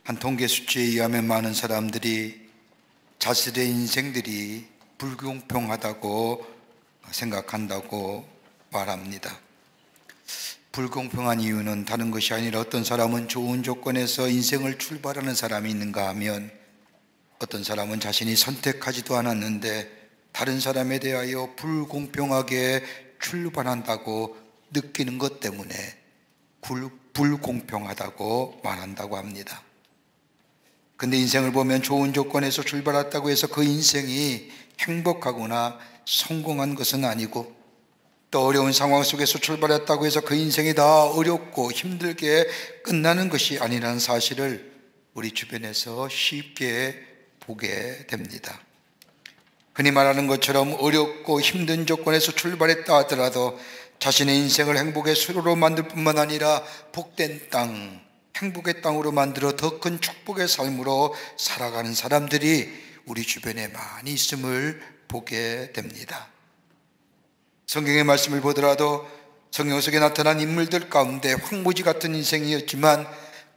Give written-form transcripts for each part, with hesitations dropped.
한 통계 수치에 의하면 많은 사람들이 자신의 인생들이 불공평하다고 생각한다고 말합니다. 불공평한 이유는 다른 것이 아니라 어떤 사람은 좋은 조건에서 인생을 출발하는 사람이 있는가 하면 어떤 사람은 자신이 선택하지도 않았는데 다른 사람에 대하여 불공평하게 출발한다고 느끼는 것 때문에 불공평하다고 말한다고 합니다. 근데 인생을 보면 좋은 조건에서 출발했다고 해서 그 인생이 행복하거나 성공한 것은 아니고, 또 어려운 상황 속에서 출발했다고 해서 그 인생이 다 어렵고 힘들게 끝나는 것이 아니라는 사실을 우리 주변에서 쉽게 보게 됩니다. 흔히 말하는 것처럼 어렵고 힘든 조건에서 출발했다 하더라도 자신의 인생을 행복의 수로로 만들 뿐만 아니라 복된 땅, 행복의 땅으로 만들어 더 큰 축복의 삶으로 살아가는 사람들이 우리 주변에 많이 있음을 보게 됩니다. 성경의 말씀을 보더라도 성경 속에 나타난 인물들 가운데 황무지 같은 인생이었지만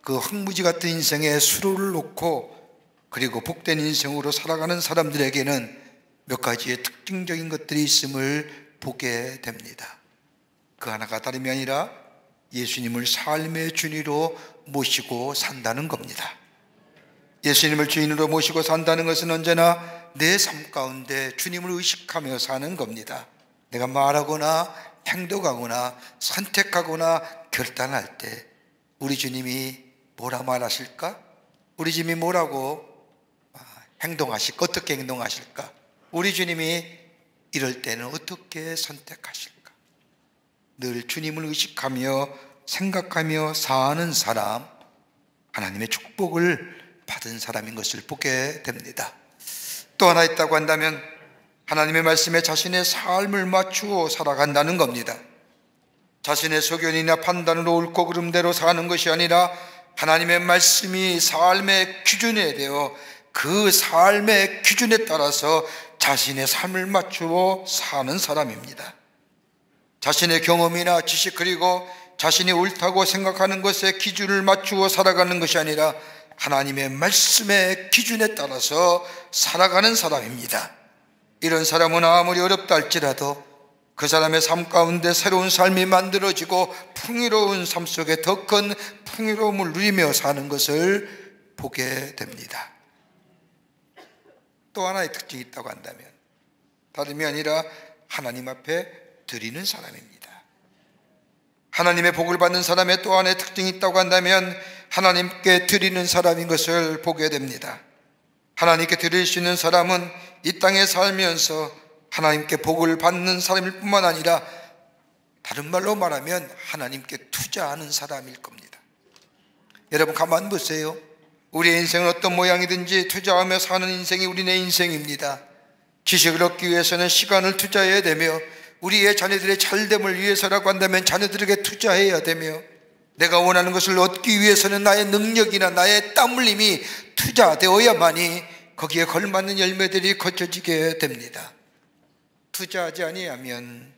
그 황무지 같은 인생에 수로를 놓고 그리고 복된 인생으로 살아가는 사람들에게는 몇 가지의 특징적인 것들이 있음을 보게 됩니다. 그 하나가 다름이 아니라 예수님을 삶의 주인으로 모시고 산다는 겁니다. 예수님을 주인으로 모시고 산다는 것은 언제나 내 삶 가운데 주님을 의식하며 사는 겁니다. 내가 말하거나 행동하거나 선택하거나 결단할 때 우리 주님이 뭐라 말하실까? 우리 주님이 뭐라고 행동하실까? 어떻게 행동하실까? 우리 주님이 이럴 때는 어떻게 선택하실까? 늘 주님을 의식하며 생각하며 사는 사람, 하나님의 축복을 받은 사람인 것을 보게 됩니다. 또 하나 있다고 한다면 하나님의 말씀에 자신의 삶을 맞추어 살아간다는 겁니다. 자신의 소견이나 판단으로 옳고 그름대로 사는 것이 아니라 하나님의 말씀이 삶의 기준에 되어 그 삶의 기준에 따라서 자신의 삶을 맞추어 사는 사람입니다. 자신의 경험이나 지식 그리고 자신이 옳다고 생각하는 것에 기준을 맞추어 살아가는 것이 아니라 하나님의 말씀의 기준에 따라서 살아가는 사람입니다. 이런 사람은 아무리 어렵다 할지라도 그 사람의 삶 가운데 새로운 삶이 만들어지고 풍요로운 삶 속에 더 큰 풍요로움을 누리며 사는 것을 보게 됩니다. 또 하나의 특징이 있다고 한다면 다름이 아니라 하나님 앞에 드리는 사람입니다. 하나님의 복을 받는 사람의 또 하나의 특징이 있다고 한다면 하나님께 드리는 사람인 것을 보게 됩니다. 하나님께 드릴 수 있는 사람은 이 땅에 살면서 하나님께 복을 받는 사람일 뿐만 아니라 다른 말로 말하면 하나님께 투자하는 사람일 겁니다. 여러분 가만 보세요. 우리의 인생은 어떤 모양이든지 투자하며 사는 인생이 우리의 인생입니다. 지식을 얻기 위해서는 시간을 투자해야 되며 우리의 자녀들의 잘됨을 위해서라고 한다면 자녀들에게 투자해야 되며 내가 원하는 것을 얻기 위해서는 나의 능력이나 나의 땀 흘림이 투자되어야만이 거기에 걸맞는 열매들이 거쳐지게 됩니다. 투자하지 아니하면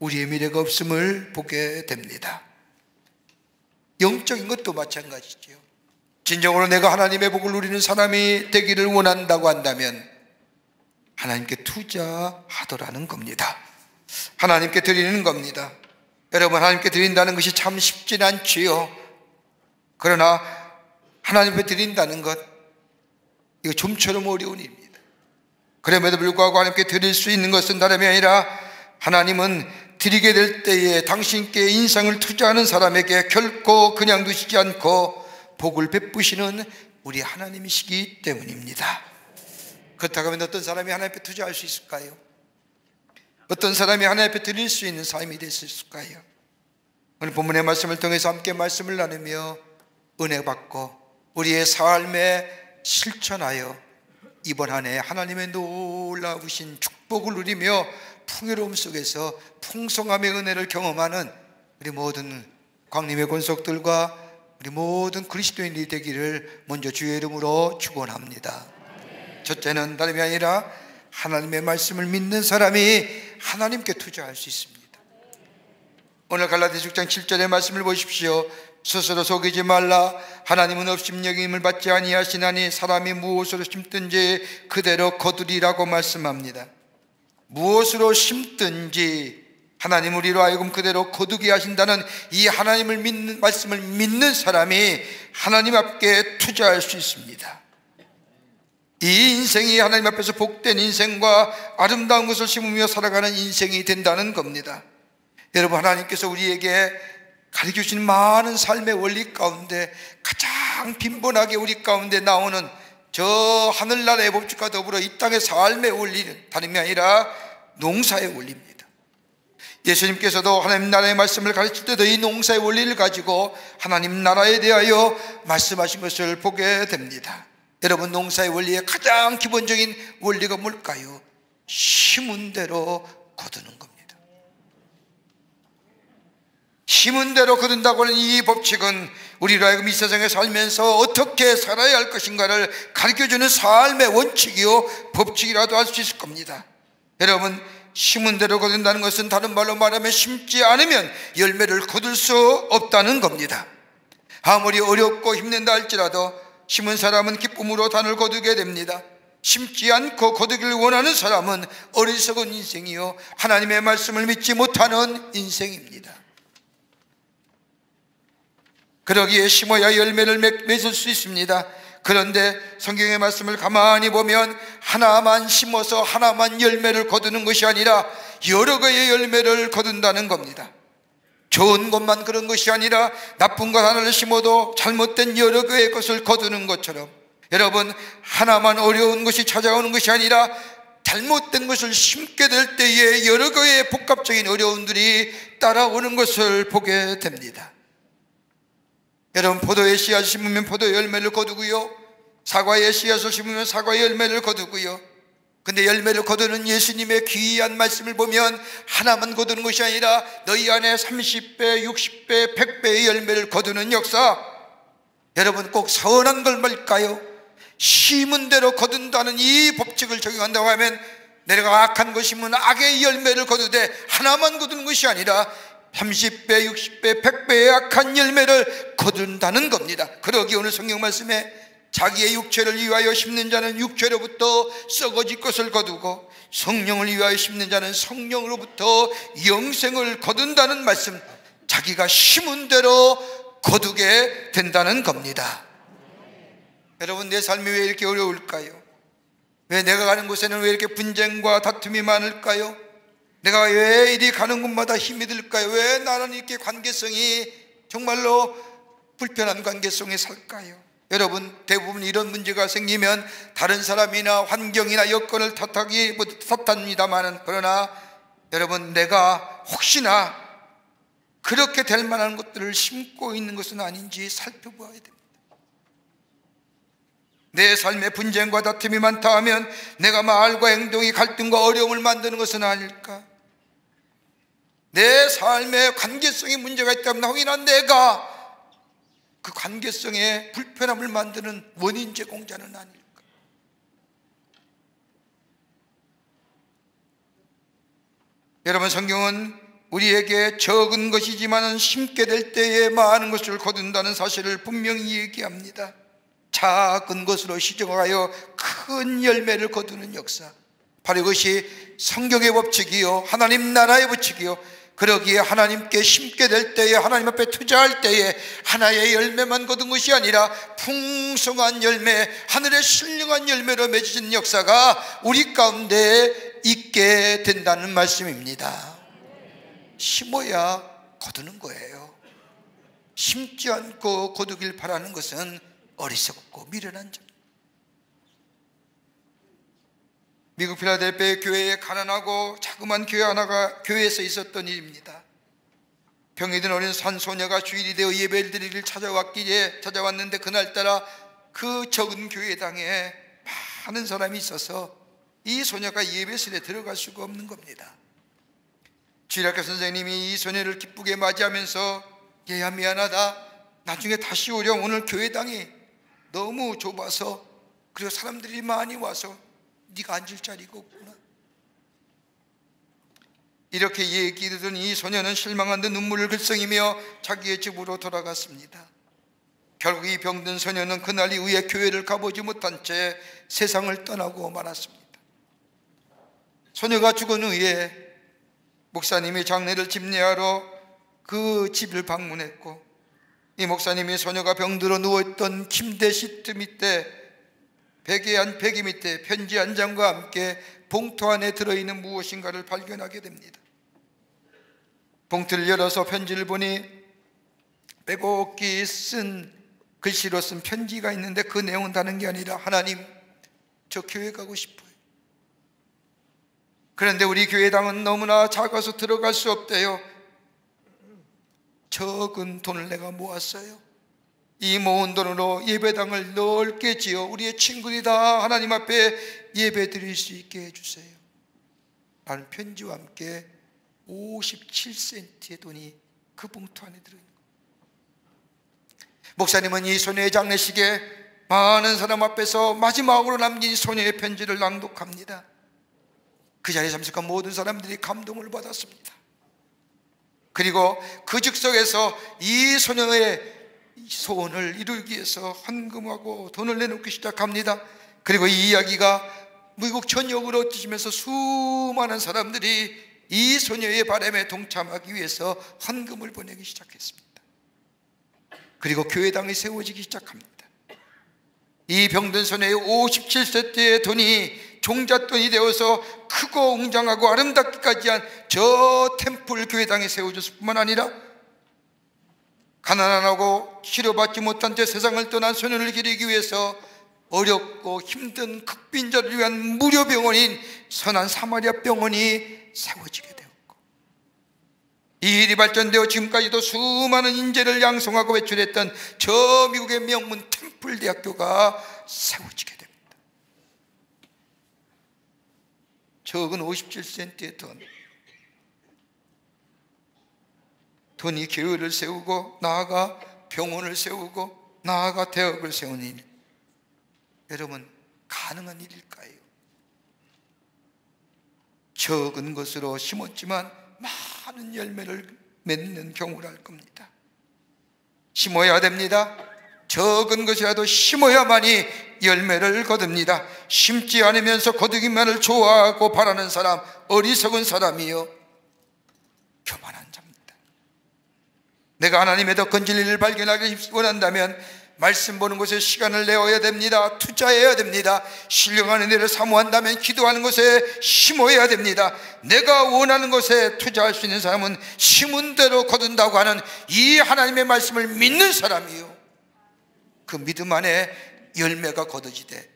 우리의 미래가 없음을 보게 됩니다. 영적인 것도 마찬가지죠. 진정으로 내가 하나님의 복을 누리는 사람이 되기를 원한다고 한다면 하나님께 투자하더라는 겁니다. 하나님께 드리는 겁니다. 여러분 하나님께 드린다는 것이 참 쉽진 않지요. 그러나 하나님께 드린다는 것 이거 좀처럼 어려운 일입니다. 그럼에도 불구하고 하나님께 드릴 수 있는 것은 다름이 아니라 하나님은 드리게 될 때에 당신께 인상을 투자하는 사람에게 결코 그냥 두시지 않고 복을 베푸시는 우리 하나님이시기 때문입니다. 그렇다고 하면 어떤 사람이 하나님 앞에 투자할 수 있을까요? 어떤 사람이 하나님 앞에 드릴 수 있는 삶이 될 수 있을까요? 오늘 본문의 말씀을 통해서 함께 말씀을 나누며 은혜 받고 우리의 삶에 실천하여 이번 한 해 하나님의 놀라우신 축복을 누리며 풍요로움 속에서 풍성함의 은혜를 경험하는 우리 모든 광림의 권속들과 우리 모든 그리스도인이 되기를 먼저 주의 이름으로 축원합니다. 첫째는 다름이 아니라 하나님의 말씀을 믿는 사람이 하나님께 투자할 수 있습니다. 오늘 갈라디아 6장 7절의 말씀을 보십시오. 스스로 속이지 말라. 하나님은 업심여김을 받지 아니하시나니 사람이 무엇으로 심든지 그대로 거두리라고 말씀합니다. 무엇으로 심든지 하나님 우리로 하여금 그대로 거두게 하신다는 이 하나님을 믿는 말씀을 믿는 사람이 하나님 앞에 투자할 수 있습니다. 이 인생이 하나님 앞에서 복된 인생과 아름다운 것을 심으며 살아가는 인생이 된다는 겁니다. 여러분, 하나님께서 우리에게 가르쳐주신 많은 삶의 원리 가운데 가장 빈번하게 우리 가운데 나오는 저 하늘나라의 법칙과 더불어 이 땅의 삶의 원리는 다름이 아니라 농사의 원리입니다. 예수님께서도 하나님 나라의 말씀을 가르칠 때도 이 농사의 원리를 가지고 하나님 나라에 대하여 말씀하신 것을 보게 됩니다. 여러분, 농사의 원리의 가장 기본적인 원리가 뭘까요? 심은 대로 거두는 겁니다. 심은 대로 거둔다고 하는 이 법칙은 우리로 하여금 이 세상에 살면서 어떻게 살아야 할 것인가를 가르쳐주는 삶의 원칙이요 법칙이라도 할 수 있을 겁니다. 여러분, 심은 대로 거둔다는 것은 다른 말로 말하면 심지 않으면 열매를 거둘 수 없다는 겁니다. 아무리 어렵고 힘든다 할지라도 심은 사람은 기쁨으로 단을 거두게 됩니다. 심지 않고 거두기를 원하는 사람은 어리석은 인생이요 하나님의 말씀을 믿지 못하는 인생입니다. 그러기에 심어야 열매를 맺을 수 있습니다. 그런데 성경의 말씀을 가만히 보면 하나만 심어서 하나만 열매를 거두는 것이 아니라 여러 개의 열매를 거둔다는 겁니다. 좋은 것만 그런 것이 아니라 나쁜 것 하나를 심어도 잘못된 여러 개의 것을 거두는 것처럼, 여러분, 하나만 어려운 것이 찾아오는 것이 아니라 잘못된 것을 심게 될 때에 여러 개의 복합적인 어려움들이 따라오는 것을 보게 됩니다. 여러분, 포도의 씨앗을 심으면 포도 열매를 거두고요, 사과의 씨앗을 심으면 사과의 열매를 거두고요. 근데 열매를 거두는 예수님의 귀한 말씀을 보면 하나만 거두는 것이 아니라 너희 안에 30배, 60배, 100배의 열매를 거두는 역사. 여러분, 꼭 선한 걸 말까요? 심은 대로 거둔다는 이 법칙을 적용한다고 하면 내가 악한 것이면 악의 열매를 거두되 하나만 거두는 것이 아니라 30배, 60배, 100배의 악한 열매를 거둔다는 겁니다. 그러기에 오늘 성경 말씀에 자기의 육체를 위하여 심는 자는 육체로부터 썩어질 것을 거두고 성령을 위하여 심는 자는 성령으로부터 영생을 거둔다는 말씀, 자기가 심은 대로 거두게 된다는 겁니다. 여러분, 내 삶이 왜 이렇게 어려울까요? 왜 내가 가는 곳에는 왜 이렇게 분쟁과 다툼이 많을까요? 내가 왜 이리 가는 곳마다 힘이 들까요? 왜 나는 이렇게 관계성이 정말로 불편한 관계성에 살까요? 여러분, 대부분 이런 문제가 생기면 다른 사람이나 환경이나 여건을 탓합니다만, 그러나 여러분, 내가 혹시나 그렇게 될 만한 것들을 심고 있는 것은 아닌지 살펴보아야 됩니다. 내 삶에 분쟁과 다툼이 많다 하면 내가 말과 행동이 갈등과 어려움을 만드는 것은 아닐까? 내 삶에 관계성에 문제가 있다면 혹이나 내가 그 관계성에 불편함을 만드는 원인 제공자는 아닐까? 여러분, 성경은 우리에게 적은 것이지만 심게 될 때에 많은 것을 거둔다는 사실을 분명히 얘기합니다. 작은 것으로 시작하여 큰 열매를 거두는 역사, 바로 이것이 성경의 법칙이요 하나님 나라의 법칙이요. 그러기에 하나님께 심게 될 때에, 하나님 앞에 투자할 때에 하나의 열매만 거둔 것이 아니라 풍성한 열매, 하늘의 신령한 열매로 맺어진 역사가 우리 가운데 있게 된다는 말씀입니다. 심어야 거두는 거예요. 심지 않고 거두길 바라는 것은 어리석고 미련한 점. 미국 필라델피아 교회에 가난하고 자그만 교회 하나가 교회에서 있었던 일입니다. 병이 든 어린 산 소녀가 주일이 되어 예배를 드리기를 찾아왔는데 그날따라 그 적은 교회당에 많은 사람이 있어서 이 소녀가 예배실에 들어갈 수가 없는 겁니다. 주일학교 선생님이 이 소녀를 기쁘게 맞이하면서 얘야, 미안하다, 나중에 다시 오렴. 오늘 교회당이 너무 좁아서, 그리고 사람들이 많이 와서 네가 앉을 자리가 없구나. 이렇게 얘기 듣던 이 소녀는 실망한 듯 눈물을 글썽이며 자기의 집으로 돌아갔습니다. 결국 이 병든 소녀는 그날 이후에 교회를 가보지 못한 채 세상을 떠나고 말았습니다. 소녀가 죽은 후에 목사님이 장례를 집례하러 그 집을 방문했고, 이 목사님이 소녀가 병들어 누워있던 침대 시트 밑에 베개 밑에 편지 한 장과 함께 봉투 안에 들어있는 무엇인가를 발견하게 됩니다. 봉투를 열어서 편지를 보니 빼곡히 쓴 글씨로 쓴 편지가 있는데, 그 내용은 다른 게 아니라 하나님, 저 교회 가고 싶어요. 그런데 우리 교회당은 너무나 작아서 들어갈 수 없대요. 적은 돈을 내가 모았어요. 이 모은 돈으로 예배당을 넓게 지어 우리의 친구들이 다 하나님 앞에 예배 드릴 수 있게 해주세요 라는 편지와 함께 57센트의 돈이 그 봉투 안에 들어있는 거예요. 목사님은 이 소녀의 장례식에 많은 사람 앞에서 마지막으로 남긴 소녀의 편지를 낭독합니다. 그 자리에 참석한 모든 사람들이 감동을 받았습니다. 그리고 그 즉석에서 이 소녀의 소원을 이루기 위해서 헌금하고 돈을 내놓기 시작합니다. 그리고 이 이야기가 미국 전역으로 흩어지면서 수많은 사람들이 이 소녀의 바람에 동참하기 위해서 헌금을 보내기 시작했습니다. 그리고 교회당이 세워지기 시작합니다. 이 병든 소녀의 57세트의 돈이 종잣돈이 되어서 크고 웅장하고 아름답기까지 한 저 템플 교회당이 세워졌을 뿐만 아니라 가난하고 치료받지 못한 채 세상을 떠난 소년을 기리기 위해서 어렵고 힘든 극빈자를 위한 무료 병원인 선한 사마리아 병원이 세워지게 되었고, 이 일이 발전되어 지금까지도 수많은 인재를 양성하고 배출했던 저 미국의 명문 템플 대학교가 세워지게 됩니다. 적은 57센트의 돈이 교회를 세우고 나아가 병원을 세우고 나아가 대학을 세우는 일, 여러분 가능한 일일까요? 적은 것으로 심었지만 많은 열매를 맺는 경우를 알 겁니다. 심어야 됩니다. 적은 것이라도 심어야만이 열매를 거둡니다. 심지 않으면서 거두기만을 좋아하고 바라는 사람, 어리석은 사람이요 교만한 자입니다. 내가 하나님의 더 큰 진리를 발견하기 원한다면 말씀 보는 것에 시간을 내어야 됩니다. 투자해야 됩니다. 신령한 은혜를 사모한다면 기도하는 것에 심어야 됩니다. 내가 원하는 것에 투자할 수 있는 사람은 심은 대로 거둔다고 하는 이 하나님의 말씀을 믿는 사람이요, 그 믿음 안에 열매가 거둬지되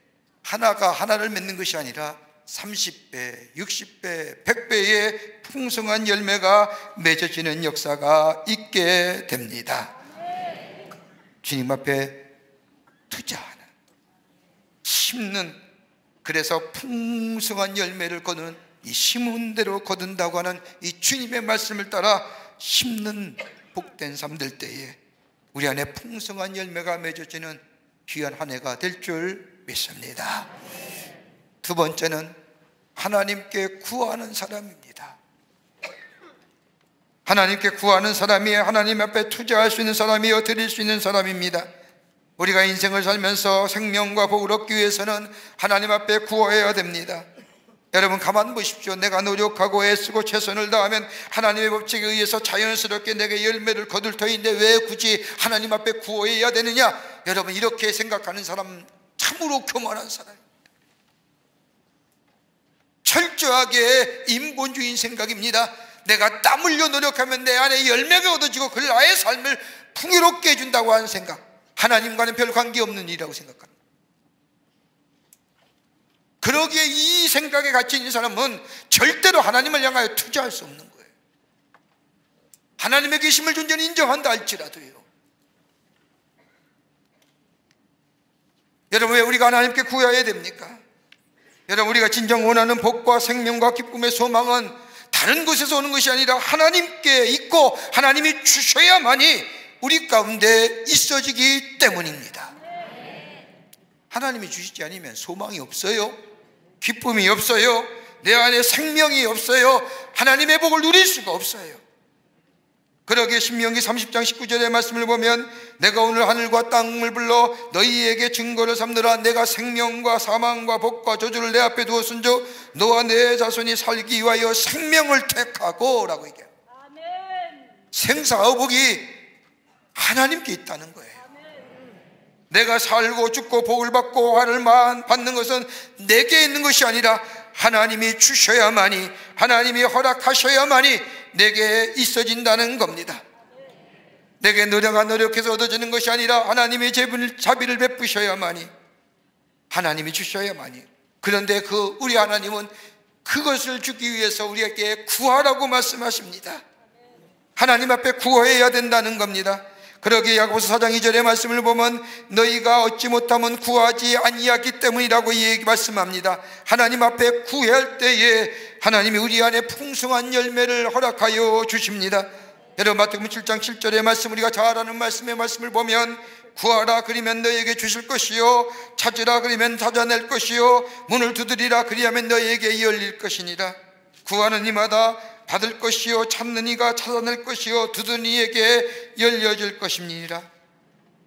하나가 하나를 맺는 것이 아니라 30배, 60배, 100배의 풍성한 열매가 맺어지는 역사가 있게 됩니다. 주님 앞에 투자하는, 심는, 그래서 풍성한 열매를 거두는, 이 심은 대로 거둔다고 하는 이 주님의 말씀을 따라 심는 복된 삶 될 때에 우리 안에 풍성한 열매가 맺어지는 귀한 한 해가 될 줄 믿습니다. 두 번째는 하나님께 구하는 사람입니다. 하나님께 구하는 사람이 하나님 앞에 투자할 수 있는 사람이요 드릴 수 있는 사람입니다. 우리가 인생을 살면서 생명과 복을 얻기 위해서는 하나님 앞에 구해야 됩니다. 여러분 가만 보십시오. 내가 노력하고 애쓰고 최선을 다하면 하나님의 법칙에 의해서 자연스럽게 내게 열매를 거둘 터인데 왜 굳이 하나님 앞에 구해야 되느냐? 여러분 이렇게 생각하는 사람 참으로 교만한 사람입니다. 철저하게 인본주의인 생각입니다. 내가 땀 흘려 노력하면 내 안에 열매가 얻어지고 그 나의 삶을 풍요롭게 해준다고 하는 생각, 하나님과는 별 관계없는 일이라고 생각합니다. 그러기에 이 생각에 갇혀 있는 사람은 절대로 하나님을 향하여 투자할 수 없는 거예요. 하나님의 계심을 존재는 인정한다 할지라도요. 여러분 왜 우리가 하나님께 구해야 됩니까? 여러분 우리가 진정 원하는 복과 생명과 기쁨의 소망은 다른 곳에서 오는 것이 아니라 하나님께 있고 하나님이 주셔야만이 우리 가운데 있어지기 때문입니다. 하나님이 주시지 않으면 소망이 없어요. 기쁨이 없어요. 내 안에 생명이 없어요, 하나님의 복을 누릴 수가 없어요. 그러기에 신명기 30장 19절의 말씀을 보면 내가 오늘 하늘과 땅을 불러 너희에게 증거를 삼느라 내가 생명과 사망과 복과 저주를 내 앞에 두었은즉 너와 내 자손이 살기 위하여 생명을 택하고 라고 얘기해요. 생사와 복이 하나님께 있다는 거예요. 내가 살고 죽고 복을 받고 화를 받는 것은 내게 있는 것이 아니라 하나님이 주셔야만이, 하나님이 허락하셔야만이 내게 있어진다는 겁니다. 내게 노력해서 얻어지는 것이 아니라 하나님이 자비를 베푸셔야만이, 하나님이 주셔야만이. 그런데 우리 하나님은 그것을 주기 위해서 우리에게 구하라고 말씀하십니다. 하나님 앞에 구해야 된다는 겁니다. 그러기에 야고보서 4장 2절의 말씀을 보면 너희가 얻지 못하면 구하지 아니하기 때문이라고 말씀합니다. 하나님 앞에 구할 때에 하나님이 우리 안에 풍성한 열매를 허락하여 주십니다. 여러분, 마태복음 7장 7절의 말씀, 우리가 잘 아는 말씀을 보면 구하라 그리면 너희에게 주실 것이요 찾으라 그리면 찾아낼 것이요 문을 두드리라 그리하면 너희에게 열릴 것이니라. 구하는 이마다 받을 것이요 찾는 이가 찾아낼 것이요 두드리는 이에게 열려질 것입니다.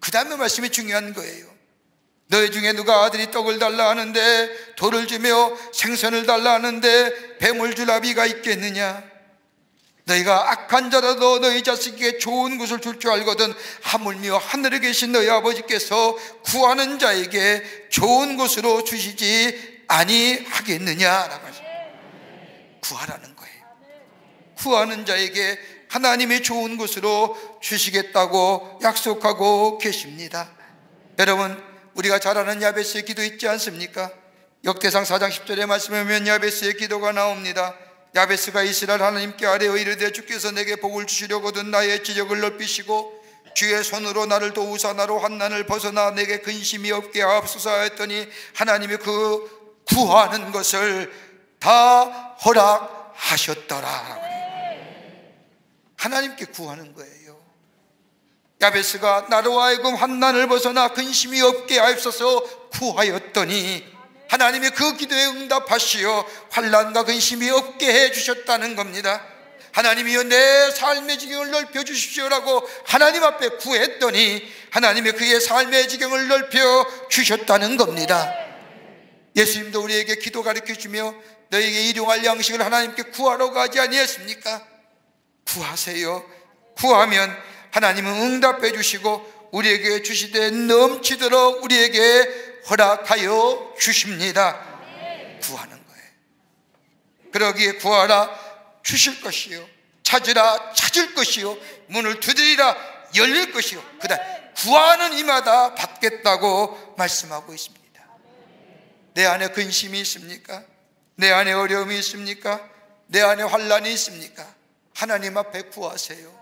그 다음에 말씀이 중요한 거예요. 너희 중에 누가 아들이 떡을 달라 하는데 돌을 주며 생선을 달라 하는데 뱀을 줄 아비가 있겠느냐? 너희가 악한 자라도 너희 자식에게 좋은 것을 줄 줄 알거든 하물며 하늘에 계신 너희 아버지께서 구하는 자에게 좋은 것으로 주시지 아니하겠느냐라고 하십니다. 구하라는 거예요. 구하는 자에게 하나님이 좋은 것으로 주시겠다고 약속하고 계십니다. 여러분, 우리가 잘 아는 야베스의 기도 있지 않습니까? 역대상 4장 10절의 말씀에 보면 야베스의 기도가 나옵니다. 야베스가 이스라엘 하나님께 아뢰어 이르되 주께서 내게 복을 주시려거든 나의 지력을 넓히시고 주의 손으로 나를 도우사 나로 환난을 벗어나 내게 근심이 없게 하옵소서 하였더니 하나님이 그 구하는 것을 다 허락하셨더라. 하나님께 구하는 거예요. 야베스가 나로 하여금 환난을 벗어나 근심이 없게 하옵소서 구하였더니 하나님이 그 기도에 응답하시어 환난과 근심이 없게 해주셨다는 겁니다. 하나님이여 내 삶의 지경을 넓혀주십시오라고 하나님 앞에 구했더니 하나님이 그의 삶의 지경을 넓혀 주셨다는 겁니다. 예수님도 우리에게 기도 가르쳐주며 너에게 일용할 양식을 하나님께 구하라고 하지 아니했습니까? 구하세요. 구하면 하나님은 응답해 주시고 우리에게 주시되 넘치도록 우리에게 허락하여 주십니다. 구하는 거예요. 그러기에 구하라 주실 것이요 찾으라 찾을 것이요 문을 두드리라 열릴 것이요 그다음 구하는 이마다 받겠다고 말씀하고 있습니다. 내 안에 근심이 있습니까? 내 안에 어려움이 있습니까? 내 안에 환난이 있습니까? 하나님 앞에 구하세요.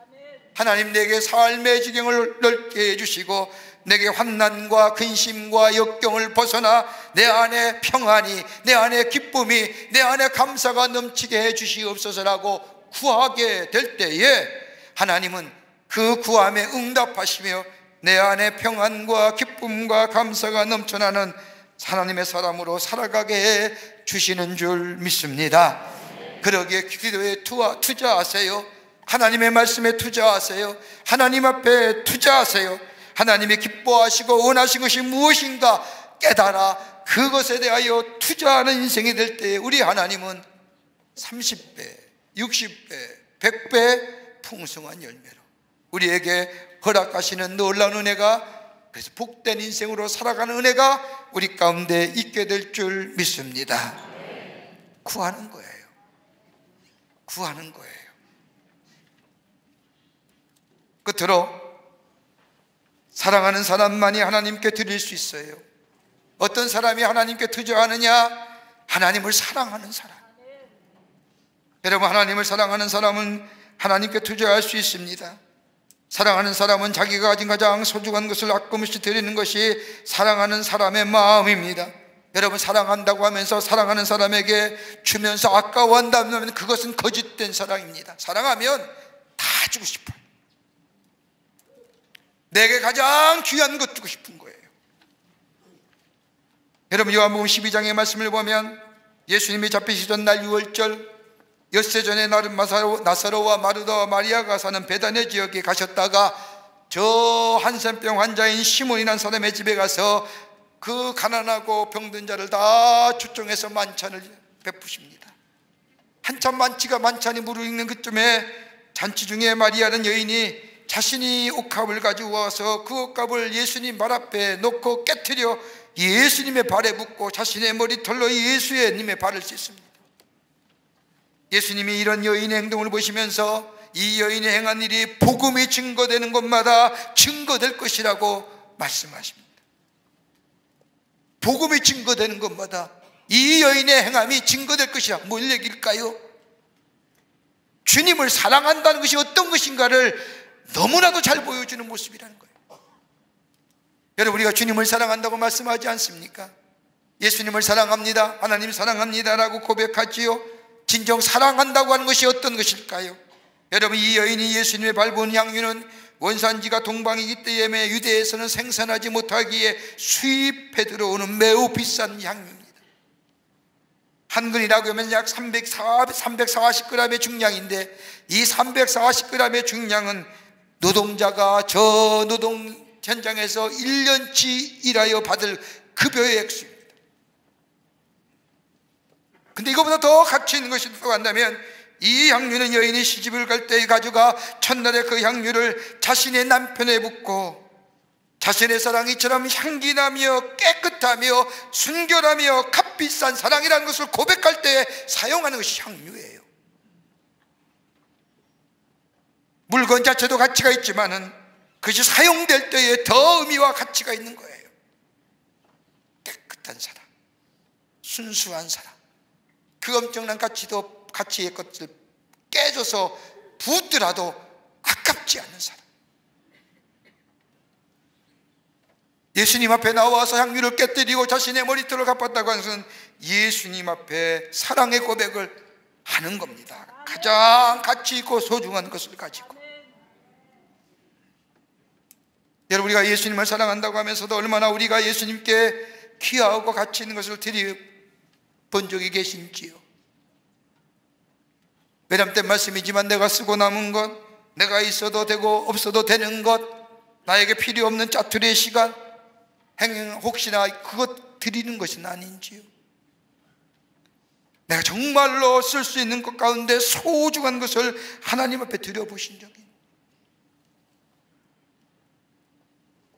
하나님 내게 삶의 지경을 넓게 해주시고 내게 환난과 근심과 역경을 벗어나 내 안에 평안이, 내 안에 기쁨이, 내 안에 감사가 넘치게 해주시옵소서라고 구하게 될 때에 하나님은 그 구함에 응답하시며 내 안에 평안과 기쁨과 감사가 넘쳐나는 하나님의 사람으로 살아가게 해 주시는 줄 믿습니다. 그러기에 기도에 투자하세요. 하나님의 말씀에 투자하세요. 하나님 앞에 투자하세요. 하나님이 기뻐하시고 원하신 것이 무엇인가 깨달아 그것에 대하여 투자하는 인생이 될 때 우리 하나님은 30배, 60배, 100배 풍성한 열매로 우리에게 허락하시는 놀라운 은혜가, 그래서 복된 인생으로 살아가는 은혜가 우리 가운데 있게 될 줄 믿습니다. 구하는 거예요. 구하는 거예요. 끝으로 사랑하는 사람만이 하나님께 드릴 수 있어요. 어떤 사람이 하나님께 투자하느냐? 하나님을 사랑하는 사람. 여러분, 하나님을 사랑하는 사람은 하나님께 투자할 수 있습니다. 사랑하는 사람은 자기가 가진 가장 소중한 것을 아낌없이 드리는 것이 사랑하는 사람의 마음입니다. 여러분, 사랑한다고 하면서 사랑하는 사람에게 주면서 아까워한다면 그것은 거짓된 사랑입니다. 사랑하면 다 주고 싶어요. 내게 가장 귀한 것 주고 싶은 거예요. 여러분, 요한복음 12장의 말씀을 보면 예수님이 잡히시던 날 6월절 엿새 전에 나사로와 마르다와 마리아가 사는 베다냐 지역에 가셨다가 저 한센병 환자인 시몬이라는 사람의 집에 가서 그 가난하고 병든 자를 다 초청해서 만찬을 베푸십니다. 한참 만찬이 무르익는 그쯤에 잔치 중에 마리아는 여인이 자신이 옥합을 가지고 와서 그 옥합을 예수님 발 앞에 놓고 깨트려 예수님의 발에 붓고 자신의 머리털로 예수님의 발을 씻습니다. 예수님이 이런 여인의 행동을 보시면서 이 여인이 행한 일이 복음이 증거되는 곳마다 증거될 것이라고 말씀하십니다. 복음이 증거되는 곳마다 이 여인의 행함이 증거될 것이라. 뭘 얘기일까요? 주님을 사랑한다는 것이 어떤 것인가를 너무나도 잘 보여주는 모습이라는 거예요. 여러분, 우리가 주님을 사랑한다고 말씀하지 않습니까? 예수님을 사랑합니다, 하나님 사랑합니다 라고 고백하지요. 진정 사랑한다고 하는 것이 어떤 것일까요? 여러분, 이 여인이 예수님의 밟은 향유는 원산지가 동방이기 때문에 유대에서는 생산하지 못하기에 수입해 들어오는 매우 비싼 향유입니다. 한 근이라고 하면 약 340g의 중량인데, 이 340g의 중량은 노동자가 저 노동 현장에서 1년치 일하여 받을 급여의 액수입니다. 근데 이거보다 더 가치 있는 것이 또 한다면, 이 향유는 여인이 시집을 갈 때 가져가 첫날에 그 향유를 자신의 남편에 붓고 자신의 사랑이처럼 향기나며 깨끗하며 순결하며 값비싼 사랑이라는 것을 고백할 때 사용하는 것이 향유예요. 물건 자체도 가치가 있지만은 그것이 사용될 때에 더 의미와 가치가 있는 거예요. 깨끗한 사랑, 순수한 사랑, 그 엄청난 가치의 것을 깨져서 부었더라도 아깝지 않은 사랑. 예수님 앞에 나와서 향유를 깨뜨리고 자신의 머리털을 갚았다고 하는 것은 예수님 앞에 사랑의 고백을 하는 겁니다. 가장 가치 있고 소중한 것을 가지고. 여러분, 우리가 예수님을 사랑한다고 하면서도 얼마나 우리가 예수님께 귀하고 가치 있는 것을 드려본 적이 계신지요? 외람된 말씀이지만 내가 쓰고 남은 것, 내가 있어도 되고 없어도 되는 것, 나에게 필요 없는 짜투리의 시간, 혹시나 그것 드리는 것은 아닌지요? 내가 정말로 쓸 수 있는 것 가운데 소중한 것을 하나님 앞에 드려보신 적이 있나요?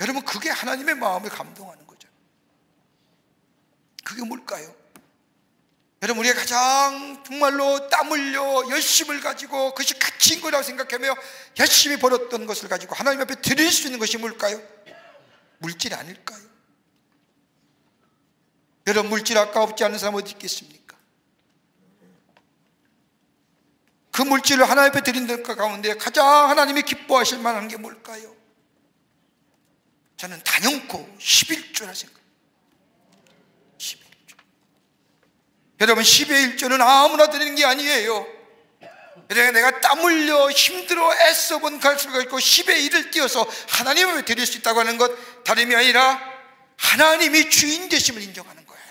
여러분, 그게 하나님의 마음을 감동하는 거죠. 그게 뭘까요? 여러분, 우리가 가장 정말로 땀 흘려 열심을 가지고 그것이 가치인 거라고 생각하며 열심히 벌었던 것을 가지고 하나님 앞에 드릴 수 있는 것이 뭘까요? 물질 아닐까요? 여러분, 물질 아까웠지 않은 사람 어디 있겠습니까? 그 물질을 하나님 앞에 드린 것 가운데 가장 하나님이 기뻐하실 만한 게 뭘까요? 저는 단연코 11조라 생각합니다. 11조. 여러분, 10의 1조는 아무나 드리는 게 아니에요. 내가 땀 흘려 힘들어 애써본 갈수가 있고 10의 1을 띄어서 하나님 앞에 드릴 수 있다고 하는 것, 다름이 아니라 하나님이 주인 되심을 인정하는 거예요.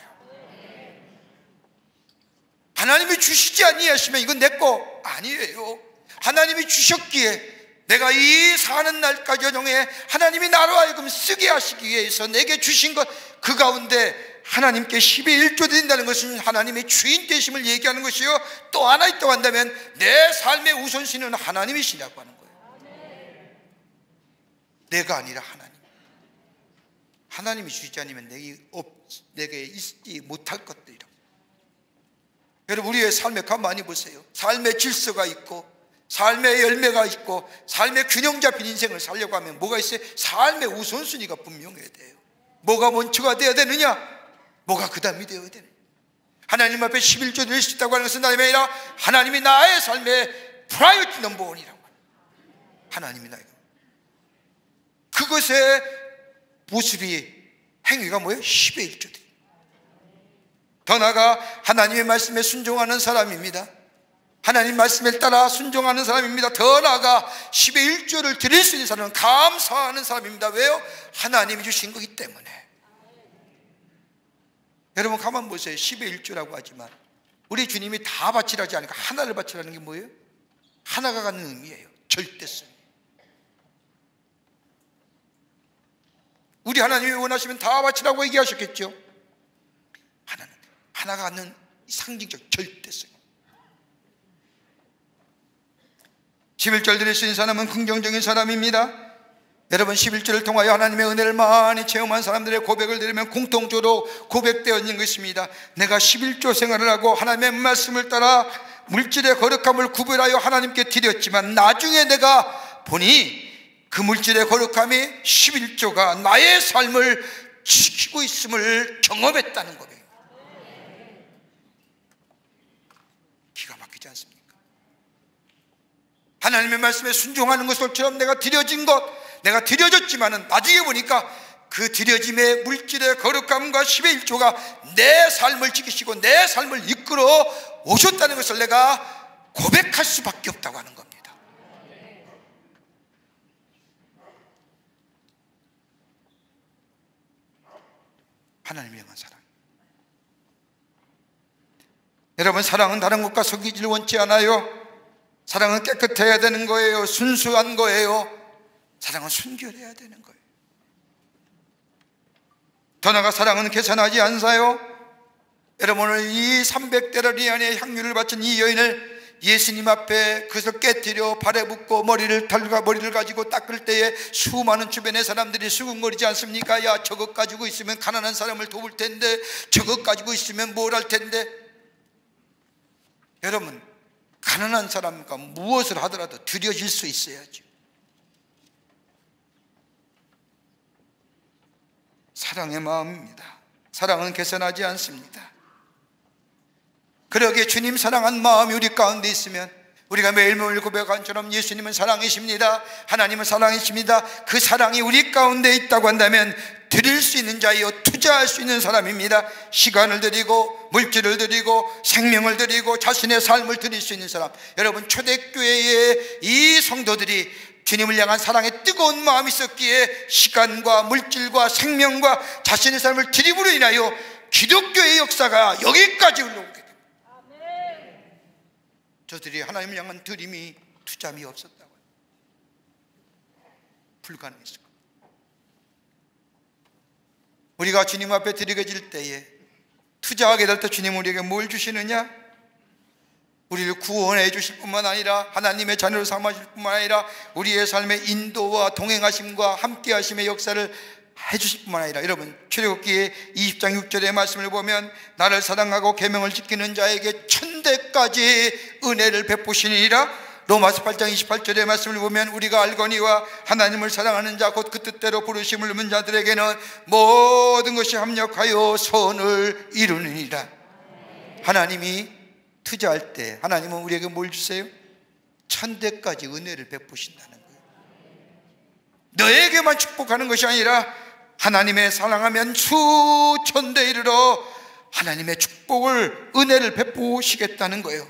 하나님이 주시지 아니하시면 이건 내 거 아니에요. 하나님이 주셨기에 내가 이 사는 날까지 여정에 하나님이 나로 하여금 쓰게 하시기 위해서 내게 주신 것, 그 가운데 하나님께 10의 1조 드린다는 것은 하나님의 주인 되심을 얘기하는 것이요, 또 하나 있다고 한다면 내 삶의 우선순위는 하나님이시라고 하는 거예요. 내가 아니라 하나님. 하나님이 주시지 않으면 내게 있지 못할 것들이라고. 여러분, 우리의 삶에 가만히 보세요. 삶의 질서가 있고 삶의 열매가 있고 삶의 균형 잡힌 인생을 살려고 하면 뭐가 있어요? 삶의 우선순위가 분명해야 돼요. 뭐가 먼저가 되어야 되느냐? 뭐가 그 다음이 되어야 되느냐? 하나님 앞에 11조 드릴 수 있다고 하는 것은 하나님이 아니라 하나님이 나의 삶의 프라이어티 넘버 원이라고. 하나님이 나에게. 그것의 모습이, 행위가 뭐예요? 10의 1조. 더 나아가 하나님의 말씀에 순종하는 사람입니다. 하나님 말씀에 따라 순종하는 사람입니다. 더 나아가 10의 1조를 드릴 수 있는 사람은 감사하는 사람입니다. 왜요? 하나님이 주신 거기 때문에. 여러분, 가만 보세요. 10의 1조라고 하지만 우리 주님이 다 바치라지 않으니까 하나를 바치라는 게 뭐예요? 하나가 갖는 의미예요. 절대성. 우리 하나님이 원하시면 다 바치라고 얘기하셨겠죠. 하나는 하나가 갖는 상징적 절대성. 11절 드릴 수 있는 사람은 긍정적인 사람입니다. 여러분, 11절을 통하여 하나님의 은혜를 많이 체험한 사람들의 고백을 들으면 공통적으로 고백되어 있는 것입니다. 내가 11조 생활을 하고 하나님의 말씀을 따라 물질의 거룩함을 구별하여 하나님께 드렸지만 나중에 내가 보니 그 물질의 거룩함이 11조가 나의 삶을 지키고 있음을 경험했다는 거예요. 기가 막히지 않습니까? 하나님의 말씀에 순종하는 것처럼 내가 드려진 것, 내가 드려졌지만은 나중에 보니까 그 드려짐의 물질의 거룩함과 11조가 내 삶을 지키시고 내 삶을 이끌어 오셨다는 것을 내가 고백할 수밖에 없다고 하는 겁니다. 하나님을 향한 사랑. 여러분, 사랑은 다른 것과 섞이지를 원치 않아요. 사랑은 깨끗해야 되는 거예요. 순수한 거예요. 사랑은 순결해야 되는 거예요. 더 나아가 사랑은 계산하지 않사요. 여러분, 오늘 이 300데나리온의 향유를 바친 이 여인을 예수님 앞에 그것을 깨뜨려 발에 붓고 머리를 가지고 닦을 때에 수많은 주변의 사람들이 수군거리지 않습니까? 야, 저것 가지고 있으면 가난한 사람을 도울 텐데, 저것 가지고 있으면 뭘 할 텐데. 여러분, 가난한 사람과 무엇을 하더라도 드려질 수 있어야죠. 사랑의 마음입니다. 사랑은 계산하지 않습니다. 그러기에 주님 사랑한 마음이 우리 가운데 있으면 우리가 매일매일 고백한 것처럼 예수님은 사랑이십니다. 하나님은 사랑이십니다. 그 사랑이 우리 가운데 있다고 한다면 드릴 수 있는 자이요 투자할 수 있는 사람입니다. 시간을 드리고 물질을 드리고 생명을 드리고 자신의 삶을 드릴 수 있는 사람. 여러분, 초대교회의 이 성도들이 주님을 향한 사랑의 뜨거운 마음이 있었기에 시간과 물질과 생명과 자신의 삶을 드림으로 인하여 기독교의 역사가 여기까지 올라오게 됩니다. 저들이 하나님을 향한 드림이 투자미 없었다고요. 불가능했을 겁니다. 우리가 주님 앞에 드리게 때에 투자하게 될 때 주님 우리에게 뭘 주시느냐? 우리를 구원해 주실 뿐만 아니라 하나님의 자녀로 삼으실 뿐만 아니라 우리의 삶의 인도와 동행하심과 함께하심의 역사를 해주실 뿐만 아니라, 여러분, 출애굽기의 20장 6절의 말씀을 보면 나를 사랑하고 계명을 지키는 자에게 천대까지 은혜를 베푸시니라. 로마서 8장 28절의 말씀을 보면 우리가 알거니와 하나님을 사랑하는 자 곧 그 뜻대로 부르심을 입은 자들에게는 모든 것이 합력하여 선을 이루느니라. 하나님이 투자할 때 하나님은 우리에게 뭘 주세요? 천대까지 은혜를 베푸신다는 거예요. 너에게만 축복하는 것이 아니라 하나님의 사랑하면 수천대 이르러 하나님의 축복을, 은혜를 베푸시겠다는 거예요.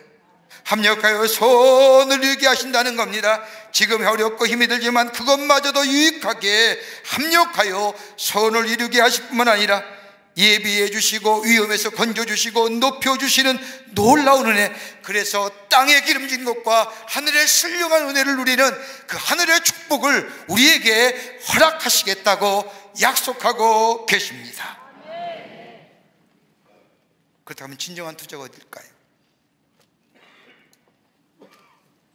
합력하여 선을 이루게 하신다는 겁니다. 지금 어렵고 힘이 들지만 그것마저도 유익하게 합력하여 선을 이루게 하실 뿐만 아니라 예비해 주시고 위험에서 건져주시고 높여주시는 놀라운 은혜. 그래서 땅에 기름진 것과 하늘의 신령한 은혜를 누리는 그 하늘의 축복을 우리에게 허락하시겠다고 약속하고 계십니다. 그렇다면 진정한 투자가 어딜까요?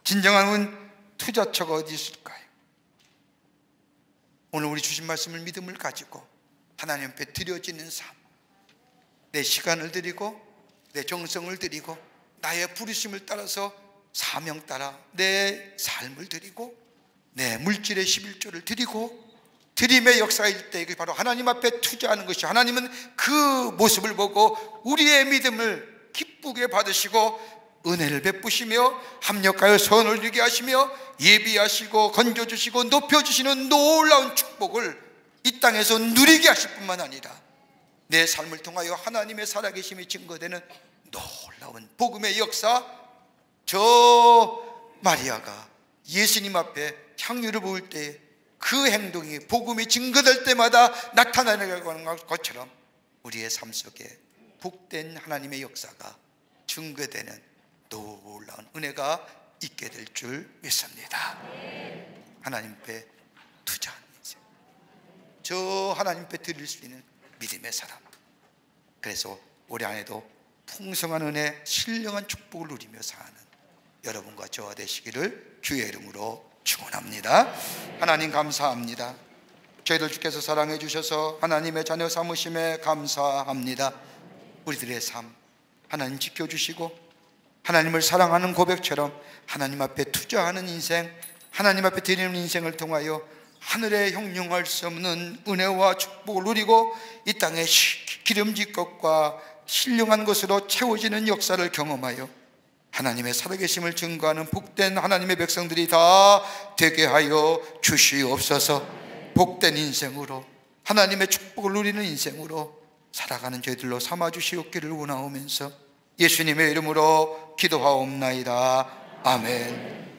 진정한 투자처가 어디 있을까요? 오늘 우리 주신 말씀을 믿음을 가지고 하나님 앞에 드려지는 삶, 내 시간을 드리고 내 정성을 드리고 나의 부르심을 따라서 사명 따라 내 삶을 드리고 내 물질의 11조를 드리고 드림의 역사일 때, 이게 바로 하나님 앞에 투자하는 것이, 하나님은 그 모습을 보고 우리의 믿음을 기쁘게 받으시고 은혜를 베푸시며 합력하여 선을 이루게 하시며 예비하시고 건져주시고 높여주시는 놀라운 축복을 이 땅에서 누리게 하실 뿐만 아니라 내 삶을 통하여 하나님의 살아계심이 증거되는 놀라운 복음의 역사. 저 마리아가 예수님 앞에 향유를 부을 때 그 행동이 복음이 증거될 때마다 나타나는 것처럼 우리의 삶 속에 복된 하나님의 역사가 증거되는 놀라운 은혜가 있게 될 줄 믿습니다. 하나님 앞에 투자하는 인생, 저 하나님 앞에 드릴 수 있는 믿음의 사람, 그래서 올해 안에도 풍성한 은혜, 신령한 축복을 누리며 사는 여러분과 저와 되시기를 주의 이름으로 축원합니다. 하나님 감사합니다. 저희들 주께서 사랑해 주셔서 하나님의 자녀 삼으심에 감사합니다. 우리들의 삶 하나님 지켜주시고 하나님을 사랑하는 고백처럼 하나님 앞에 투자하는 인생, 하나님 앞에 드리는 인생을 통하여 하늘에 형용할 수 없는 은혜와 축복을 누리고 이 땅의 기름진 것과 신령한 것으로 채워지는 역사를 경험하여 하나님의 살아계심을 증거하는 복된 하나님의 백성들이 다 되게 하여 주시옵소서. 복된 인생으로 하나님의 축복을 누리는 인생으로 살아가는 저희들로 삼아주시옵기를 원하오면서 예수님의 이름으로 기도하옵나이다. 아멘.